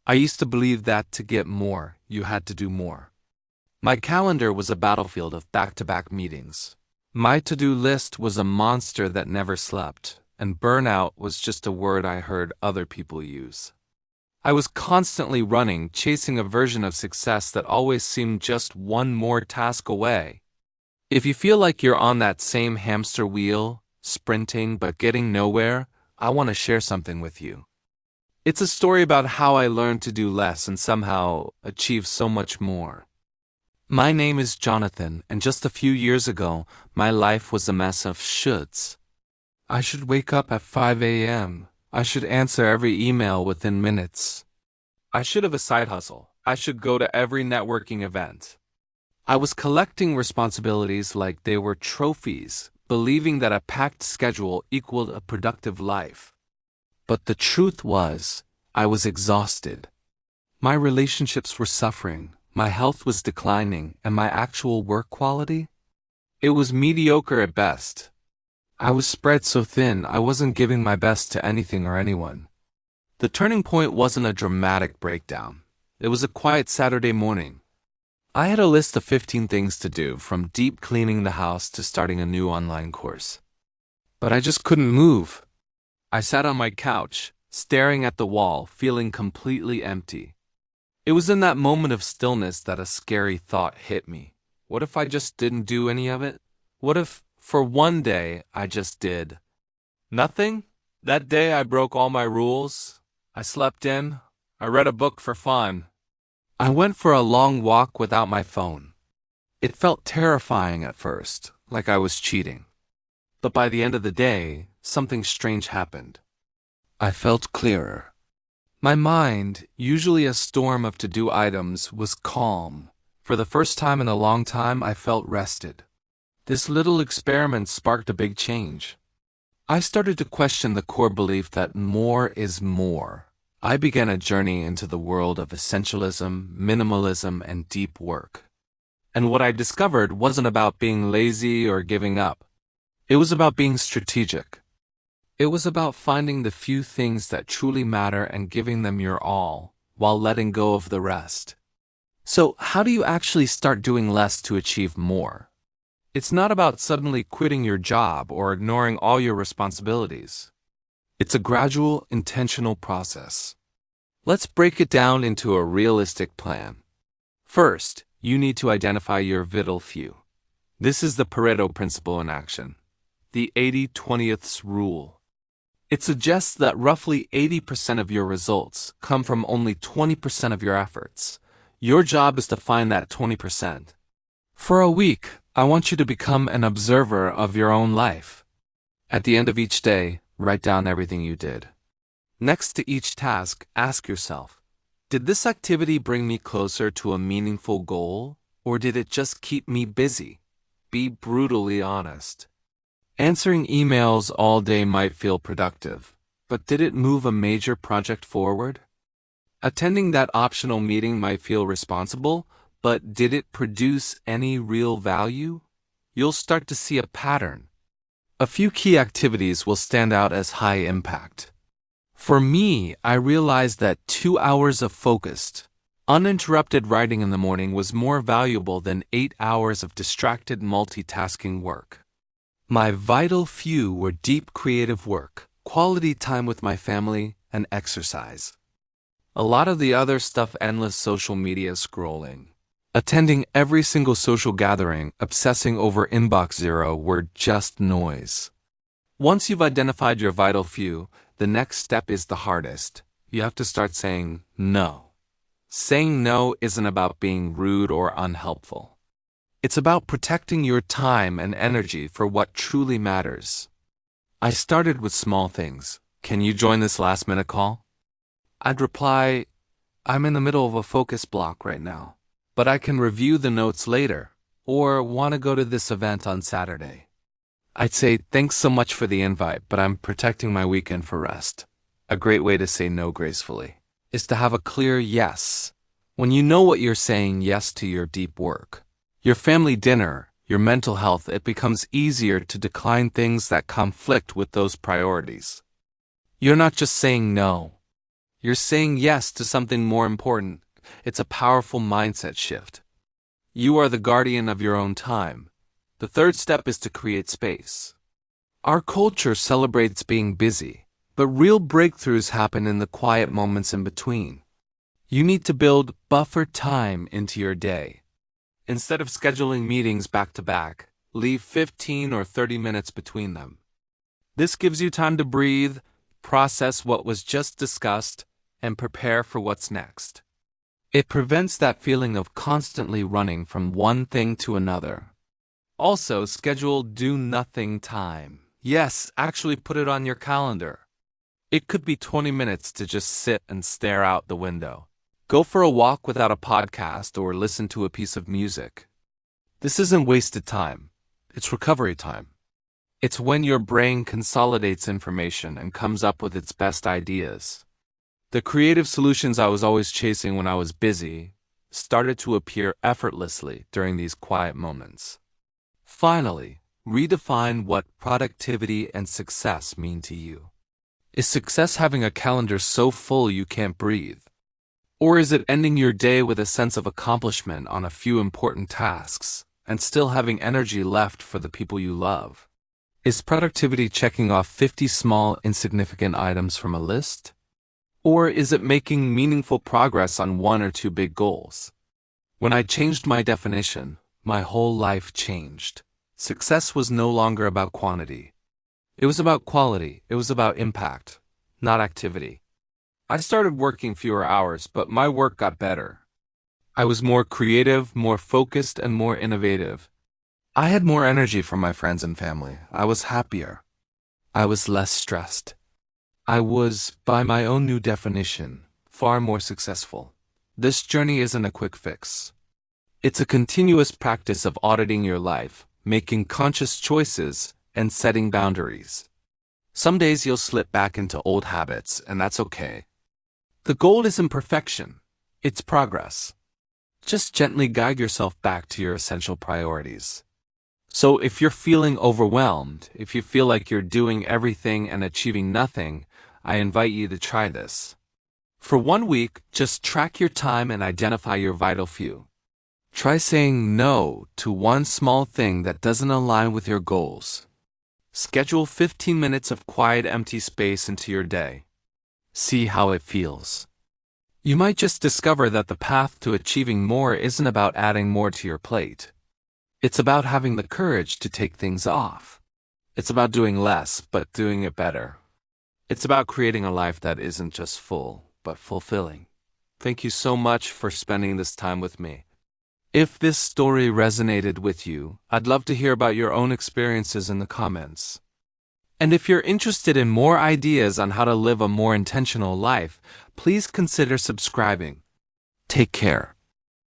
I used to believe that to get more, you had to do more. My calendar was a battlefield of back-to-back meetings. My to-do list was a monster that never slept, and burnout was just a word I heard other people use. I was constantly running, chasing a version of success that always seemed just one more task away. If you feel like you're on that same hamster wheel, sprinting but getting nowhere, I want to share something with you. It's a story about how I learned to do less and somehow achieve so much more. My name is Jonathan, and just a few years ago, my life was a mess of shoulds. I should wake up at 5 a.m. I should answer every email within minutes. I should have a side hustle. I should go to every networking event. I was collecting responsibilities like they were trophies, believing that a packed schedule equaled a productive life. But the truth was, I was exhausted. My relationships were suffering, my health was declining, and my actual work quality? It was mediocre at best. I was spread so thin I wasn't giving my best to anything or anyone. The turning point wasn't a dramatic breakdown. It was a quiet Saturday morning. I had a list of 15 things to do, from deep cleaning the house to starting a new online course. But I just couldn't move. I sat on my couch, staring at the wall, feeling completely empty. It was in that moment of stillness that a scary thought hit me. What if I just didn't do any of it? What if, for one day, I just did nothing? That day I broke all my rules. I slept in. I read a book for fun. I went for a long walk without my phone. It felt terrifying at first, like I was cheating. But by the end of the day, something strange happened. I felt clearer. My mind, usually a storm of to-do items, was calm. For the first time in a long time, I felt rested. This little experiment sparked a big change. I started to question the core belief that more is more. I began a journey into the world of essentialism, minimalism, and deep work. And what I discovered wasn't about being lazy or giving up. It was about being strategic. It was about finding the few things that truly matter and giving them your all, while letting go of the rest. So, how do you actually start doing less to achieve more? It's not about suddenly quitting your job or ignoring all your responsibilities. It's a gradual, intentional process. Let's break it down into a realistic plan. First, you need to identify your vital few. This is the Pareto principle in action. The 80-20ths rule. It suggests that roughly 80% of your results come from only 20% of your efforts. Your job is to find that 20%. For a week, I want you to become an observer of your own life. At the end of each day, write down everything you did. Next to each task, ask yourself, did this activity bring me closer to a meaningful goal, or did it just keep me busy? Be brutally honest. Answering emails all day might feel productive, but did it move a major project forward? Attending that optional meeting might feel responsible, but did it produce any real value? You'll start to see a pattern. A few key activities will stand out as high impact. For me, I realized that 2 hours of focused, uninterrupted writing in the morning was more valuable than 8 hours of distracted multitasking work. My vital few were deep creative work, quality time with my family, and exercise. A lot of the other stuff, endless social media scrolling, attending every single social gathering, obsessing over inbox zero, were just noise. Once you've identified your vital few, the next step is the hardest. You have to start saying no. Saying no isn't about being rude or unhelpful. It's about protecting your time and energy for what truly matters. I started with small things. Can you join this last-minute call? I'd reply, I'm in the middle of a focus block right now, but I can review the notes later, or want to go to this event on Saturday. I'd say, thanks so much for the invite, but I'm protecting my weekend for rest. A great way to say no gracefully is to have a clear yes. When you know what you're saying yes to your deep work, your family dinner, your mental health, it becomes easier to decline things that conflict with those priorities. You're not just saying no. You're saying yes to something more important. It's a powerful mindset shift. You are the guardian of your own time. The third step is to create space. Our culture celebrates being busy, but real breakthroughs happen in the quiet moments in between. You need to build buffer time into your day. Instead of scheduling meetings back to back, leave 15 or 30 minutes between them. This gives you time to breathe, process what was just discussed, and prepare for what's next. It prevents that feeling of constantly running from one thing to another. Also, schedule do-nothing time. Yes, actually put it on your calendar. It could be 20 minutes to just sit and stare out the window. Go for a walk without a podcast or listen to a piece of music. This isn't wasted time. It's recovery time. It's when your brain consolidates information and comes up with its best ideas. The creative solutions I was always chasing when I was busy started to appear effortlessly during these quiet moments. Finally, redefine what productivity and success mean to you. Is success having a calendar so full you can't breathe? Or is it ending your day with a sense of accomplishment on a few important tasks and still having energy left for the people you love? Is productivity checking off 50 small, insignificant items from a list? Or is it making meaningful progress on one or two big goals? When I changed my definition, my whole life changed. Success was no longer about quantity. It was about quality. It was about impact, not activity. I started working fewer hours, but my work got better. I was more creative, more focused, and more innovative. I had more energy for my friends and family. I was happier. I was less stressed. I was, by my own new definition, far more successful. This journey isn't a quick fix. It's a continuous practice of auditing your life, making conscious choices, and setting boundaries. Some days you'll slip back into old habits, and that's okay. The goal isn't perfection, it's progress. Just gently guide yourself back to your essential priorities. So if you're feeling overwhelmed, if you feel like you're doing everything and achieving nothing, I invite you to try this. For 1 week, just track your time and identify your vital few. Try saying no to one small thing that doesn't align with your goals. Schedule 15 minutes of quiet, empty space into your day. See how it feels. You might just discover that the path to achieving more isn't about adding more to your plate. It's about having the courage to take things off. It's about doing less, but doing it better. It's about creating a life that isn't just full, but fulfilling. Thank you so much for spending this time with me. If this story resonated with you, I'd love to hear about your own experiences in the comments. And if you're interested in more ideas on how to live a more intentional life, please consider subscribing. Take care.